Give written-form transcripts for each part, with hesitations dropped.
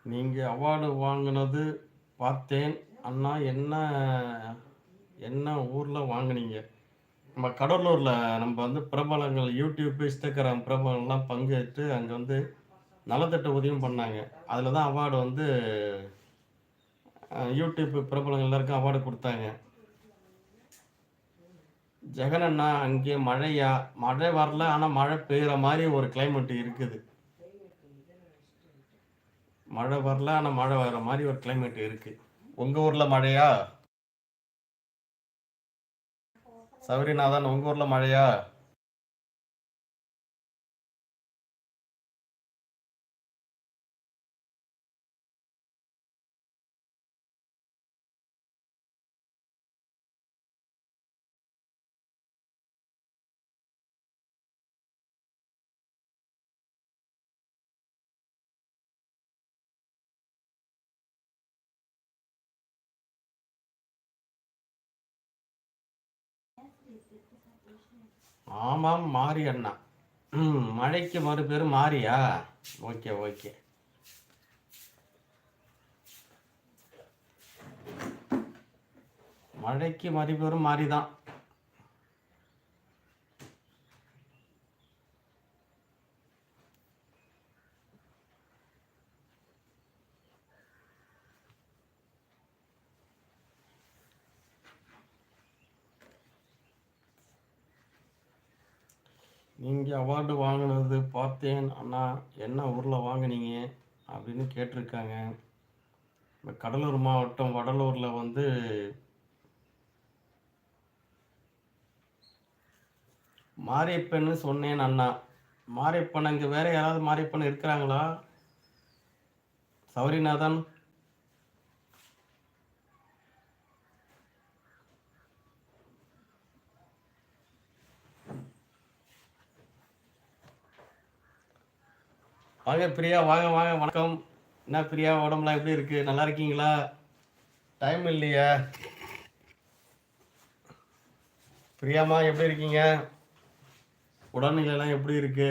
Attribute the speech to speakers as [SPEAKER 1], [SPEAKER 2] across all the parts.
[SPEAKER 1] நீங்கள் அவார்டு வாங்கினது பார்த்தேன் அண்ணா. என்ன என்ன ஊரில் வாங்குனீங்க? நம்ம கடலூரில் நம்ம வந்து பிரபலங்கள் யூடியூப் இன்ஸ்டாகிராம் பிரபலங்கள்லாம் பங்கேற்று அங்கே வந்து நலத்திட்ட உதவியும் பண்ணாங்க. அதில் தான் அவார்டு வந்து யூடியூப் பிரபலங்கள் எல்லாருக்கும் அவார்டு கொடுத்தாங்க. ஜெகன் அண்ணா, அங்கே மழையா? மழை வரல, ஆனால் மழை பெய்கிற மாதிரி ஒரு கிளைமேட் இருக்குது. மழை வரல, ஆனால் மழை வர மாதிரி ஒரு கிளைமேட் இருக்கு. உங்கள் ஊரில் மழையா? சௌரிநாதன், உங்கள் ஊரில் மழையா? ஆமாம், மாரி அண்ணா. மழைக்கு மறுபேர் மாரியா? Okay okay. மழைக்கு மறுபேரும் மாறி தான். நீங்கள் அவார்டு வாங்கினது பார்த்தேன் அண்ணா. என்ன ஊரில் வாங்குனீங்க அப்படின்னு கேட்டிருக்காங்க. இந்த கடலூர் மாவட்டம் வடலூரில் வந்து மாரியப்பன்னு சொன்னேன் அண்ணா. மாரியப்பன் அங்கே வேற யாராவது மாரியப்பன் இருக்கிறாங்களா? சௌரிநாதன், வாங்க பிரியா, வாங்க வாங்க, வணக்கம். என்ன பிரியா, உடம்புலாம் எப்படி இருக்கு? நல்லா இருக்கீங்களா? டைம் இல்லையா? பிரியாமா, எப்படி இருக்கீங்க? உடல்நிலையெல்லாம் எப்படி இருக்கு?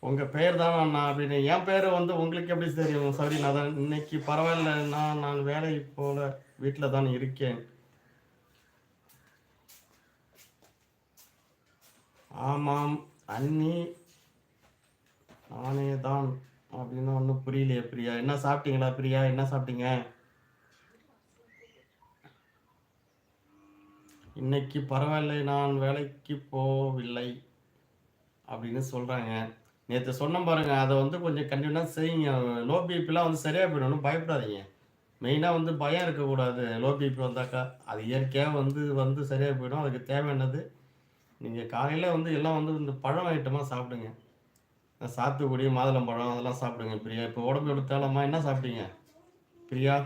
[SPEAKER 1] உங்கள் பேர் தானே அண்ணா அப்படின்னு. என் பேர் வந்து உங்களுக்கு எப்படி தெரியும்? சாரி, நான் தான் இன்னைக்கு பரவாயில்ல, நான் வேலை போல வீட்டில் தான் இருக்கேன். ஆமாம் அண்ணி, நானே தான். அப்படின்னு ஒன்றும் புரியலையே பிரியா. என்ன சாப்பிட்டீங்களா பிரியா? என்ன சாப்பிட்டீங்க இன்னைக்கு? பரவாயில்லை, நான் வேலைக்கு போகவில்லை அப்படின்னு சொல்கிறாங்க. நேற்று சொன்ன பாருங்க, அதை வந்து கொஞ்சம் கண்டினியூவாக செய்யுங்க. லோ பிபிலாம் வந்து சரியாக போயிடும், ஒன்றும் பயப்படாதீங்க. மெயினாக வந்து பயம் இருக்கக்கூடாது. லோ பிபி வந்தாக்கா அது இயற்கையாக வந்து வந்து சரியாக போயிடும். அதுக்கு தேவையானது நீங்கள் காலையில் வந்து எல்லாம் வந்து இந்த பழம் ஐட்டமாக சாப்பிடுங்க. சாத்துக்குடி, மாதுளம்பழம் அதெல்லாம் சாப்பிடுங்க பிரியா. இப்போ உடம்பு எடுத்தாலம்மா, என்ன சாப்பிட்டீங்க பிரியா?